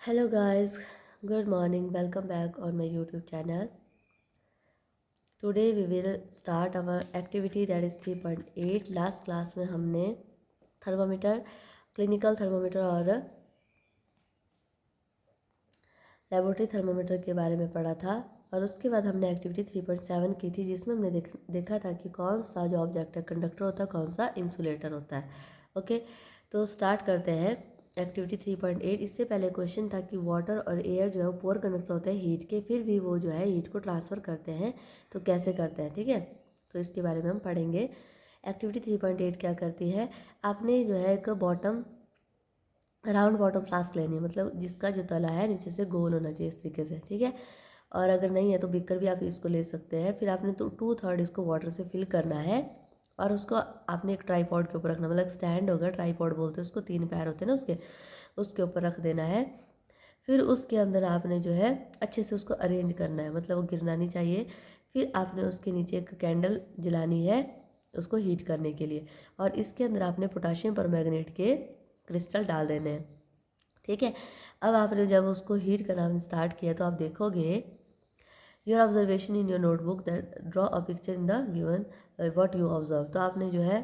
Hello guys, good morning. Welcome back on my YouTube channel. Today we will start our activity that is 3.8. Last class में हमने thermometer, clinical thermometer और laboratory thermometer के बारे में पढ़ा था और उसके बाद हमने एक्टिविटी 3.7 की थी जिसमें हमने देखा था कि कौन सा जो ऑब्जेक्ट है कंडक्टर होता है, कौन सा इंसुलेटर होता है। ओके, तो स्टार्ट करते हैं एक्टिविटी 3.8। इससे पहले क्वेश्चन था कि वाटर और एयर जो है वो पुअर कंडक्टर होते हैं हीट के, फिर भी वो जो है हीट को ट्रांसफ़र करते हैं, तो कैसे करते हैं, ठीक है। तो इसके बारे में हम पढ़ेंगे। एक्टिविटी 3.8 क्या करती है, आपने जो है एक बॉटम राउंड बॉटम फ्लास्क लेनी है, मतलब जिसका जो तला है नीचे से गोल होना चाहिए इस तरीके से, ठीक है। और अगर नहीं है तो बिकर भी आप इसको ले सकते हैं। फिर आपने तो 2/3 इसको वाटर से फिल करना है और उसको आपने एक ट्राईपॉड के ऊपर रखना, मतलब स्टैंड होगा, ट्राईपॉड बोलते हैं उसको, 3 पैर होते हैं ना उसके ऊपर रख देना है। फिर उसके अंदर आपने जो है अच्छे से उसको अरेंज करना है, मतलब वो गिरना नहीं चाहिए। फिर आपने उसके नीचे एक कैंडल जलानी है उसको हीट करने के लिए, और इसके अंदर आपने पोटाशियम परमैंगनेट के क्रिस्टल डाल देने हैं, ठीक है। अब आपने जब उसको हीट करना स्टार्ट किया तो आप देखोगे your observation in your notebook that draw a picture in the given what you observe. तो आपने जो है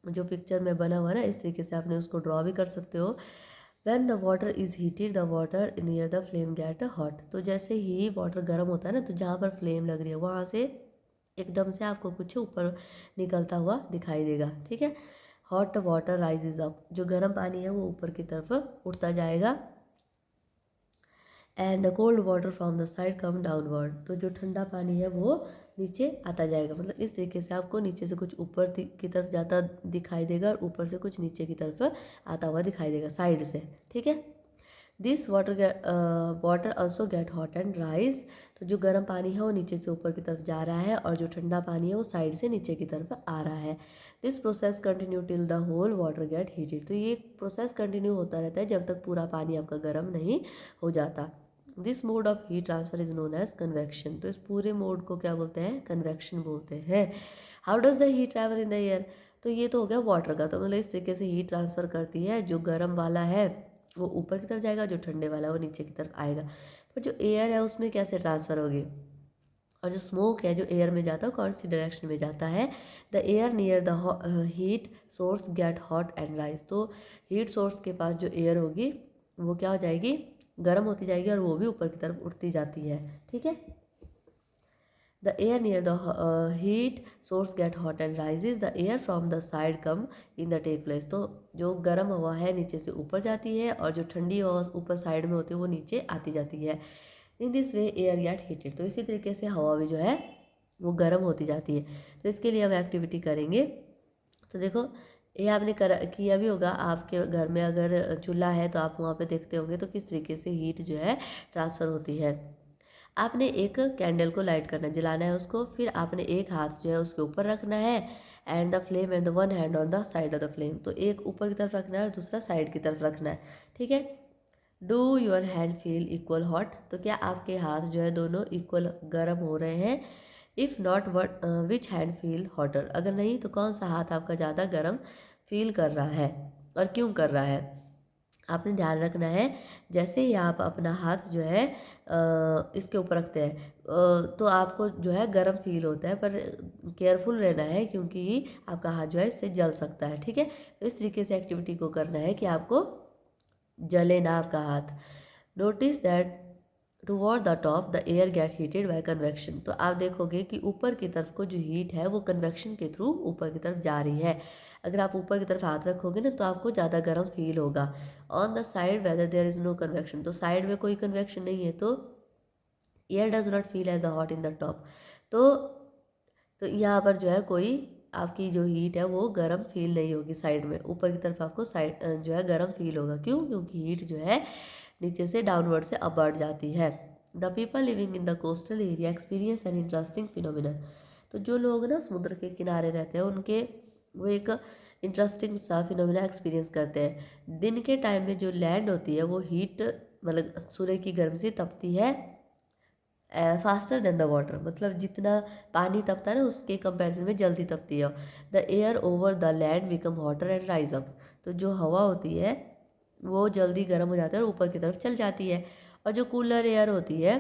जो पिक्चर में बना हुआ ना इस तरीके से आपने उसको ड्रॉ भी कर सकते हो। When the water is heated the water near the flame get hot. तो जैसे ही वाटर गर्म होता है ना, तो जहाँ पर फ्लेम लग रही है वहाँ से एकदम से आपको कुछ ऊपर निकलता हुआ दिखाई देगा, ठीक है। हॉट वाटर राइजेज अप, जो गर्म पानी है वो ऊपर की तरफ उठता जाएगा। And the cold water from the side come downward, तो जो ठंडा पानी है वो नीचे आता जाएगा, मतलब इस तरीके से आपको नीचे से कुछ ऊपर की तरफ जाता दिखाई देगा और ऊपर से कुछ नीचे की तरफ आता हुआ दिखाई देगा साइड से, ठीक है। This water also get hot and rise, तो जो गर्म पानी है वो नीचे से ऊपर की तरफ जा रहा है और जो ठंडा पानी है वो साइड से नीचे की तरफ आ रहा है। This process continue till the whole water get heated, तो ये प्रोसेस कंटिन्यू होता रहता है जब तक पूरा पानी आपका गर्म नहीं हो जाता। This mode of heat transfer is known as convection, तो इस पूरे मोड को क्या बोलते हैं, कन्वेक्शन बोलते हैं। How does the heat travel in the air, तो ये तो हो गया वाटर का, तो मतलब इस तरीके से हीट ट्रांसफ़र करती है, जो गर्म वाला है वो ऊपर की तरफ जाएगा, जो ठंडे वाला है वो नीचे की तरफ आएगा। पर जो एयर है उसमें कैसे ट्रांसफ़र होगी, और जो स्मोक है जो एयर में जाता है कौन सी डायरेक्शन में जाता है, the air near the heat source get hot and rise, तो हीट सोर्स के पास जो एयर होगी वो क्या हो जाएगी, गर्म होती जाएगी और वो भी ऊपर की तरफ उठती जाती है, ठीक है। The air near the heat source get hot and rises, the air from the side come in the take place, तो जो गर्म हवा है नीचे से ऊपर जाती है और जो ठंडी हवा ऊपर साइड में होती है वो नीचे आती जाती है। In this way air gate heated, तो इसी तरीके से हवा भी जो है वो गर्म होती जाती है। तो इसके लिए हम एक्टिविटी करेंगे। तो देखो ये आपने किया भी होगा, आपके घर में अगर चूल्हा है तो आप वहाँ पे देखते होंगे तो किस तरीके से हीट जो है ट्रांसफ़र होती है। आपने एक कैंडल को लाइट करना जलाना है उसको, फिर आपने एक हाथ जो है उसके ऊपर रखना है and the flame and the one hand on the side of the flame, तो एक ऊपर की तरफ रखना है और दूसरा साइड की तरफ रखना है, ठीक है। Do your hand feel equal hot, तो क्या आपके हाथ जो है दोनों इक्वल गर्म हो रहे हैं। If not what which hand feel hotter, अगर नहीं तो कौन सा हाथ आपका ज़्यादा गर्म फील कर रहा है और क्यों कर रहा है। आपने ध्यान रखना है, जैसे ही आप अपना हाथ जो है इसके ऊपर रखते हैं तो आपको जो है गर्म फील होता है, पर केयरफुल रहना है क्योंकि आपका हाथ जो है इससे जल सकता है, ठीक है। तो इस तरीके से एक्टिविटी को करना है कि आपको जले ना आपका हाथ। Notice that toward the top the air gate heated bye convection, तो आप देखोगे कि ऊपर की तरफ को जो हीट है वो कन्वेक्शन के थ्रू ऊपर की तरफ जा रही है। अगर आप ऊपर की तरफ हाथ रखोगे ना तो आपको ज़्यादा गर्म फील होगा। On the side whether there is no convection, तो साइड में कोई कन्वेक्शन नहीं है तो air does not feel as the hot in the top, तो यहाँ पर जो है कोई आपकी जो हीट है वो गर्म फील नहीं होगी साइड में, ऊपर की तरफ आपको साइड जो है गर्म फील होगा, क्यों, क्योंकि हीट जो है नीचे से डाउनवर्ड से अपवर्ड जाती है। The people living in the coastal area experience an interesting phenomena, तो जो लोग ना समुद्र के किनारे रहते हैं उनके वो एक इंटरेस्टिंग सा फिनोमिना एक्सपीरियंस करते हैं। दिन के टाइम में जो लैंड होती है वो हीट मतलब सूर्य की गर्मी से तपती है फास्टर देन द वाटर, मतलब जितना पानी तपता है ना उसके कंपैरिजन में जल्दी तपती है। The air over the land become hotter and rise up, तो जो हवा होती है वो जल्दी गर्म हो जाती है और ऊपर की तरफ चल जाती है। और जो कूलर एयर होती है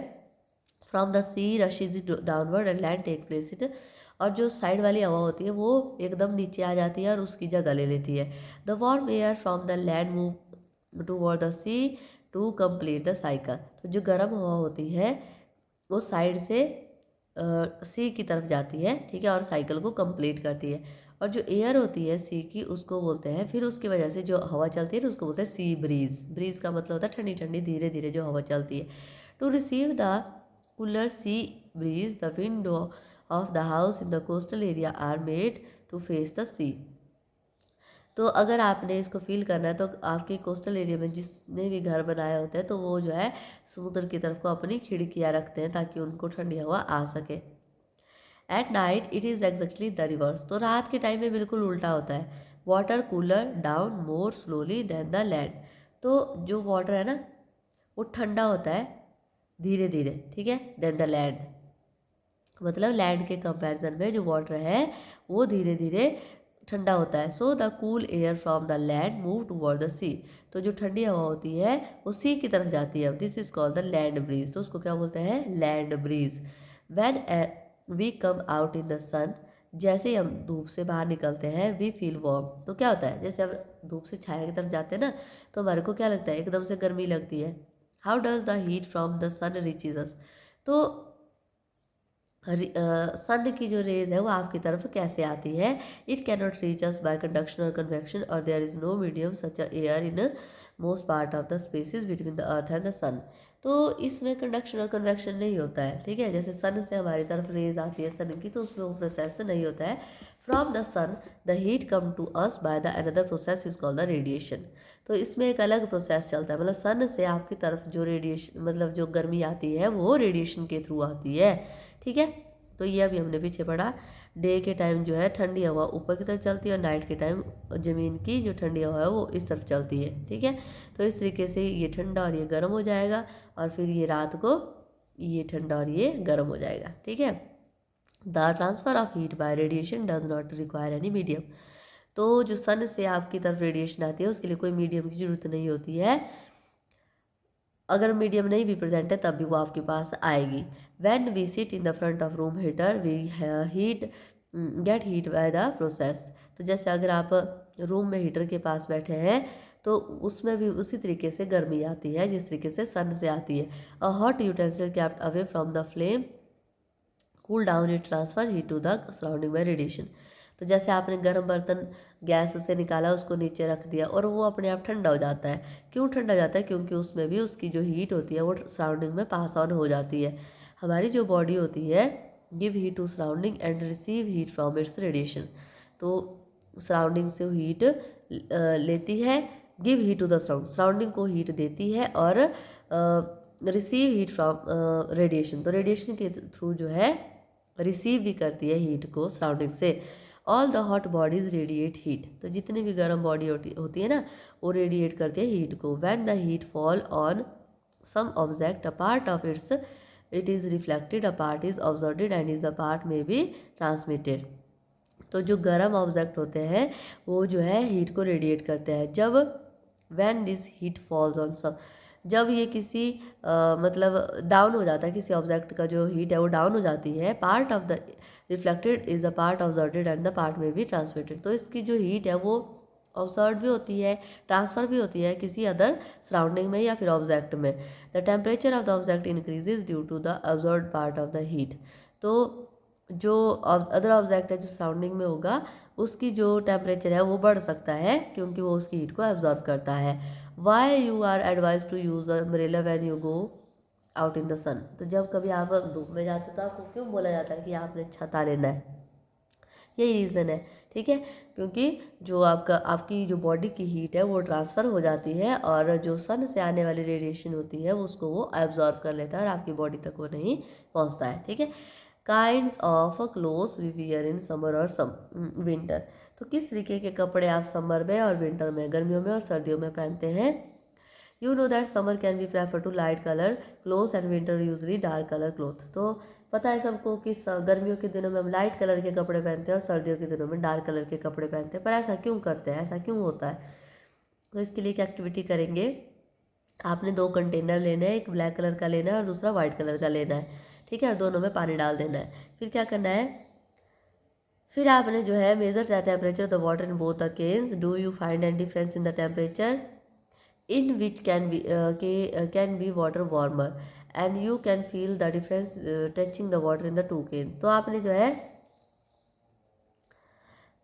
from the sea rushes downward and land take place it. और जो साइड वाली हवा होती है वो एकदम नीचे आ जाती है और उसकी जगह ले लेती है। The warm air from the land move toward the sea to complete the cycle. तो जो गर्म हवा होती है वो साइड से सी की तरफ जाती है, ठीक है, और साइकिल को कंप्लीट करती है। और जो एयर होती है सी की उसको बोलते हैं, फिर उसकी वजह से जो हवा चलती है उसको बोलते हैं सी ब्रीज। ब्रीज का मतलब होता है ठंडी ठंडी धीरे धीरे जो हवा चलती है। To receive the cooler sea breeze, the window of the house in the coastal area are made to face the sea। तो अगर आपने इसको फील करना है तो आपके कोस्टल एरिया में जिसने भी घर बनाए होते हैं तो वो जो है समुद्र की तरफ को अपनी खिड़कियाँ रखते हैं ताकि उनको ठंडी हवा आ सके। At night it is exactly the reverse. तो रात के टाइम में बिल्कुल उल्टा होता है। Water cooler down more slowly than the land. तो जो वाटर है ना वो ठंडा होता है धीरे धीरे, ठीक है, देन द लैंड, मतलब लैंड के कंपैरिजन में जो वाटर है वो धीरे धीरे ठंडा होता है। So the cool air from the land move toward the sea. तो जो ठंडी हवा होती है वो सी की तरफ जाती है। This is called the land breeze. तो उसको क्या बोलते हैं? Land breeze. When we come out in the sun, जैसे ही हम धूप से बाहर निकलते हैं, वी फील वार्म। तो क्या होता है, जैसे हम धूप से छाया की तरफ जाते हैं ना तो हमारे को क्या लगता है, एकदम से गर्मी लगती है। How does the heat from the sun reaches us. तो सन की जो रेज है वो आपकी तरफ कैसे आती है? It can not reach us by conduction और कन्वेक्शन और there is no medium such a air in most part of the spaces between the earth and the sun. तो इसमें कंडक्शन और कन्वेक्शन नहीं होता है, ठीक है। जैसे सन से हमारी तरफ रेज आती है सन की, तो उसमें वो प्रोसेस नहीं होता है। From the sun the heat come to us by the another process is called the radiation. तो इसमें एक अलग प्रोसेस चलता है, मतलब सन से आपकी तरफ जो रेडिएशन, मतलब जो गर्मी आती है वो रेडिएशन के थ्रू आती है, ठीक है। तो ये अभी हमने पीछे पढ़ा। डे के टाइम जो है ठंडी हवा ऊपर की तरफ चलती है और नाइट के टाइम ज़मीन की जो ठंडी हवा है वो इस तरफ चलती है, ठीक है। तो इस तरीके से ये ठंडा और ये गर्म हो जाएगा और फिर ये रात को ये ठंडा और ये गर्म हो जाएगा, ठीक है। The transfer of heat bye radiation does not require any medium. तो जो सन से आपकी तरफ रेडिएशन आती है उसके लिए कोई मीडियम की जरूरत नहीं होती है। अगर मीडियम नहीं भी प्रेजेंट है तब भी वो आपके पास आएगी। When we sit in the front of room heater we heat get heat by the process. तो जैसे अगर आप रूम में हीटर के पास बैठे हैं तो उसमें भी उसी तरीके से गर्मी आती है जिस तरीके से सन से आती है। A hot utensil kept away from the flame cool down it transfer heat to the surrounding by radiation. तो जैसे आपने गर्म बर्तन गैस से निकाला, उसको नीचे रख दिया और वो अपने आप ठंडा हो जाता है। क्यों ठंडा हो जाता है? क्योंकि उसमें भी उसकी जो हीट होती है वो सराउंडिंग में पास ऑन हो जाती है। हमारी जो बॉडी होती है give heat to surrounding and receive heat from its radiation. तो सराउंडिंग से हीट लेती है, give heat to the surrounding को हीट देती है और रिसीव हीट फ्रॉम रेडिएशन। तो रेडिएशन के थ्रू जो है रिसीव भी करती है हीट को सराउंडिंग से। All the hot bodies radiate heat. तो जितनी भी गर्म बॉडी होती है ना वो रेडिएट करती है हीट को। When the heat fall on some object a part of it is reflected, a part is observed and is a part may be transmitted. तो जो गर्म ऑब्जेक्ट होते हैं वो जो है हीट को रेडिएट करते हैं। जब when this heat falls on some, जब ये किसी मतलब डाउन हो जाता है, किसी ऑब्जेक्ट का जो हीट है वो डाउन हो जाती है, part of the reflected is a part observed and the part may be transmitted. तो इसकी जो हीट है वो ऑब्जर्व भी होती है, ट्रांसफ़र भी होती है किसी अदर सराउंडिंग में या फिर ऑब्जेक्ट में। The temperature of the object increases due to the observe part of the heat. तो जो अदर ऑब्जेक्ट है जो सराउंडिंग में होगा उसकी जो टेम्परेचर है वो बढ़ सकता है क्योंकि वो उसकी हीट को एब्जॉर्ब करता है। Why you are advise to use umbrella when you go out in the sun. तो जब कभी आप धूप में जाते हो तो आपको क्यों बोला जाता है कि आपने छता लेना है? यही रीज़न है, ठीक है, क्योंकि जो आपकी जो बॉडी की हीट है वो ट्रांसफ़र हो जाती है और जो सन से आने वाली रेडिएशन होती है उसको वो एब्जॉर्ब कर लेता है और आपकी बॉडी तक वो नहीं पहुंचता है, ठीक है। Kinds of clothes we wear in summer और विंटर। तो किस तरीके के कपड़े आप समर में और विंटर में, गर्मियों में और सर्दियों में पहनते हैं? You know that summer can be prefer to light colour clothes and winter usually dark colour cloth. तो पता है सबको कि गर्मियों के दिनों में हम लाइट कलर के कपड़े पहनते हैं और सर्दियों के दिनों में डार्क कलर के कपड़े पहनते हैं। पर ऐसा क्यों करते हैं, ऐसा क्यों होता है? तो इसके लिए क्या एक्टिविटी करेंगे, आपने 2 कंटेनर लेने हैं, एक ब्लैक कलर का लेना है और दूसरा वाइट कलर का लेना है, ठीक है, और दोनों में पानी डाल देना है। फिर क्या करना है, फिर आपने जो है measure the temperature the water in both the cans, do you find any difference in the temperature in which can be water warmer and you can feel the difference touching the water in the two can. तो आपने जो है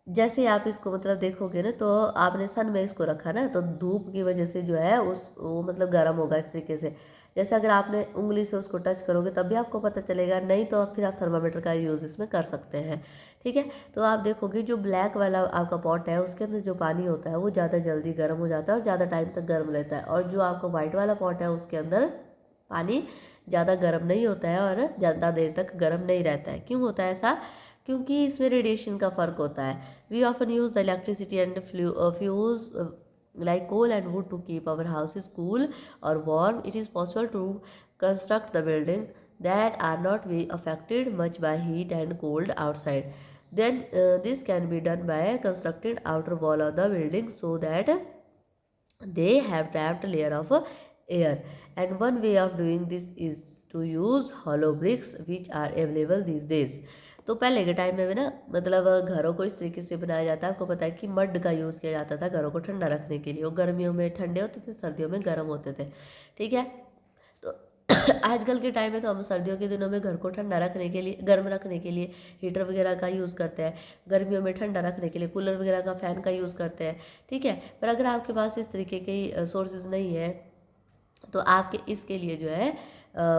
जैसे आप इसको मतलब देखोगे ना, तो आपने सन में इसको रखा ना, तो धूप की वजह से जो है उस वो मतलब गर्म होगा एक तरीके से। जैसे अगर आपने उंगली से उसको टच करोगे तब भी आपको पता चलेगा, नहीं तो फिर आप थर्मामीटर का यूज़ इसमें कर सकते हैं, ठीक है। तो आप देखोगे जो ब्लैक वाला आपका पॉट है उसके अंदर जो पानी होता है वो ज़्यादा जल्दी गर्म हो जाता है और ज़्यादा टाइम तक गर्म रहता है, और जो आपका वाइट वाला पॉट है उसके अंदर पानी ज़्यादा गर्म नहीं होता है और ज़्यादा देर तक गर्म नहीं रहता है। क्यों होता है ऐसा, क्योंकि इसमें रेडिएशन का फ़र्क होता है। We often use the electricity and fuse like coal and wood to keep our houses cool or warm. It is possible to construct the building that are not be affected much by heat and cold outside. Then this can be done by constructing outer wall of the building so that they have trapped layer of air. And one way of doing this is to use hollow bricks which are available these days. तो पहले के time में ना मतलब घरों को इस तरीके से बनाया जाता है। आपको पता है कि मड का यूज़ किया जाता था घरों को ठंडा रखने के लिए, वो गर्मियों में ठंडे होते थे, सर्दियों में गर्म होते थे, ठीक है। तो आजकल के टाइम में तो हम सर्दियों के दिनों में घर को ठंडा रखने के लिए, गर्म रखने के लिए हीटर वगैरह का यूज़ करते हैं, गर्मियों में ठंडा रखने के लिए कूलर वगैरह का, फैन का यूज़ करते हैं, ठीक है। पर अगर आपके पास इस तरीके के सोर्सेज नहीं है तो आपके इसके लिए जो है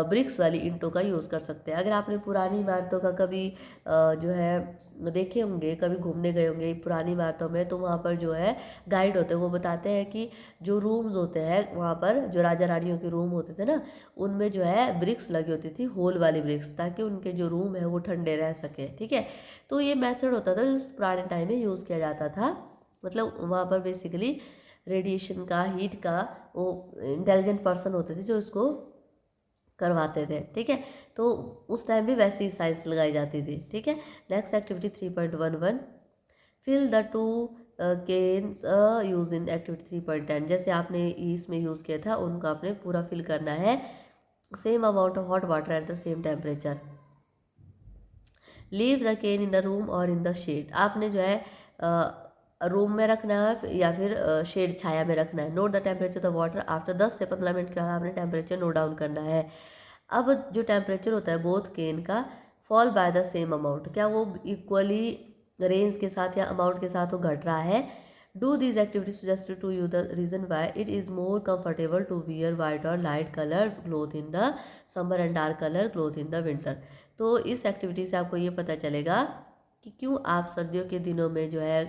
ब्रिक्स वाली ईंटों का यूज़ कर सकते हैं। अगर आपने पुरानी इमारतों का कभी जो है देखे होंगे, कभी घूमने गए होंगे पुरानी इमारतों में, तो वहाँ पर जो है गाइड होते हैं, वो बताते हैं कि जो रूम्स होते हैं वहाँ पर, जो राजा रानियों के रूम होते थे ना, उनमें जो है ब्रिक्स लगी होती थी, होल वाली ब्रिक्स, ताकि उनके जो रूम है वो ठंडे रह सके, ठीक है। तो ये मेथड होता था जो पुराने टाइम में यूज़ किया जाता था। मतलब वहाँ पर बेसिकली रेडिएशन का, हीट का, वो इंटेलिजेंट पर्सन होते थे जो इसको करवाते थे, ठीक है। तो उस टाइम भी वैसे ही साइंस लगाई जाती थी, ठीक है। Next activity 3.11, fill the two cans use in activity 3.10। जैसे आपने इसमें यूज़ किया था उनको आपने पूरा फिल करना है। Same amount of hot water at the same temperature, leave the can in the room और इन द शेड। आपने जो है रूम में रखना है या फिर शेड, छाया में रखना है। Note the temperature the water after 10 से 15 मिनट के बाद आपने टेम्परेचर नोट डाउन करना है। अब जो टेम्परेचर होता है बोथ केन का, fall by the same amount, क्या वो इक्वली रेंज के साथ या अमाउंट के साथ वो घट रहा है। Do these activity suggested to you the reason why it is more comfortable to wear white or light colour cloth in the summer and dark colour cloth in the winter. तो इस activity से आपको ये पता चलेगा कि क्यों आप सर्दियों के दिनों में जो है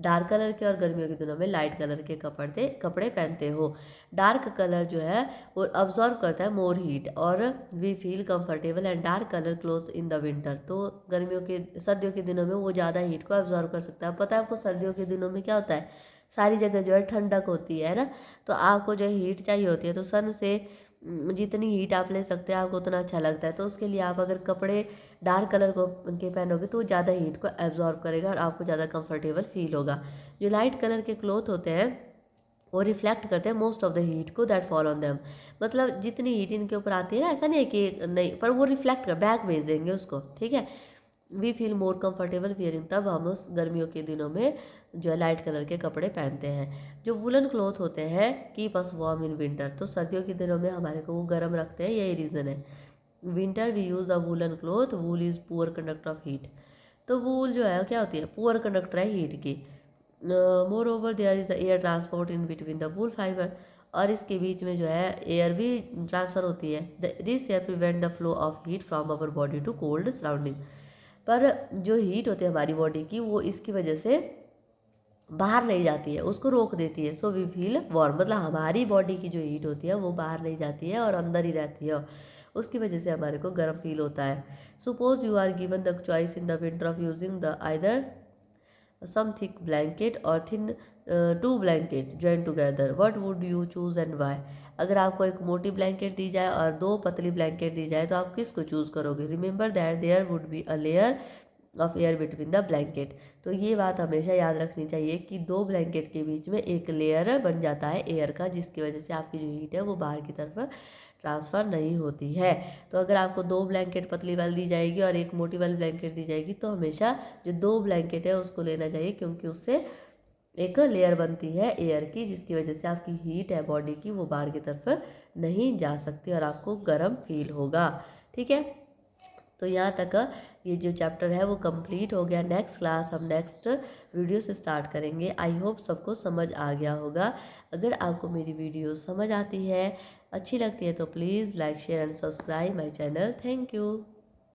डार्क कलर के और गर्मियों के दिनों में लाइट कलर के कपड़े पहनते हो। डार्क कलर जो है वो अब्जॉर्व करता है मोर हीट और we feel comfortable and dark colour clothes in the winter. तो सर्दियों के दिनों में वो ज़्यादा हीट को अब्जॉर्व कर सकता है। पता है आपको सर्दियों के दिनों में क्या होता है, सारी जगह जो है ठंडक होती है ना, तो आपको जो हीट चाहिए होती है, तो सन से जितनी हीट आप ले सकते हैं आपको उतना अच्छा लगता है। तो उसके लिए आप अगर कपड़े डार्क कलर को के पहनोगे तो वो ज़्यादा हीट को एब्जॉर्ब करेगा और आपको ज़्यादा कंफर्टेबल फील होगा। जो लाइट कलर के क्लोथ होते हैं वो रिफ्लेक्ट करते हैं मोस्ट ऑफ द हीट को दैट फॉल ऑन देम। मतलब जितनी हीट इनके ऊपर आती है ना, ऐसा नहीं है कि नहीं, पर वो रिफ्लेक्ट कर बैक भेज देंगे उसको, ठीक है। We feel more comfortable wearing, तब हम उस गर्मियों के दिनों में जो है लाइट कलर के कपड़े पहनते हैं। जो वुलन क्लॉथ होते हैं keep us warm in winter, तो सर्दियों के दिनों में हमारे को वो गर्म रखते हैं, यही रीज़न है। Winter we use a woollen cloth, wool is poor conductor of heat. तो वूल जो है क्या होती है, पुअर कंडक्टर है हीट की। Moreover there is air transport in between the wool fibre, और इसके बीच में जो है एयर भी ट्रांसफ़र होती है। This air prevent the flow of heat from our body to cold surrounding. पर जो हीट होती है हमारी बॉडी की, वो इसकी वजह से बाहर नहीं जाती है, उसको रोक देती है। सो वी फील वार्म, मतलब हमारी बॉडी की जो हीट होती है वो बाहर नहीं जाती है और अंदर ही रहती है, उसकी वजह से हमारे को गर्म फील होता है। Suppose you are given the choice in the winter of using the either some thick blanket or thin two blanket joined together, what would you choose and why? अगर आपको एक मोटी ब्लैंकेट दी जाए और 2 पतली ब्लैंकेट दी जाए तो आप किसको चूज़ करोगे। Remember that there would be a layer of air between the blanket. तो ये बात हमेशा याद रखनी चाहिए कि दो ब्लैंकेट के बीच में एक लेयर बन जाता है एयर का, जिसकी वजह से आपकी जो हीट है वो बाहर की तरफ ट्रांसफ़र नहीं होती है। तो अगर आपको दो ब्लैंकेट पतली वाली दी जाएगी और एक मोटी वाली ब्लैंकेट दी जाएगी तो हमेशा जो दो ब्लैंकेट है उसको लेना चाहिए, क्योंकि उससे एक लेयर बनती है एयर की, जिसकी वजह से आपकी हीट है बॉडी की वो बाहर की तरफ नहीं जा सकती और आपको गर्म फील होगा। ठीक है, तो यहाँ तक ये जो चैप्टर है वो कंप्लीट हो गया। नेक्स्ट क्लास हम नेक्स्ट वीडियो से स्टार्ट करेंगे। आई होप सबको समझ आ गया होगा। अगर आपको मेरी वीडियो समझ आती है, अच्छी लगती है, तो please like share and subscribe my channel. Thank you.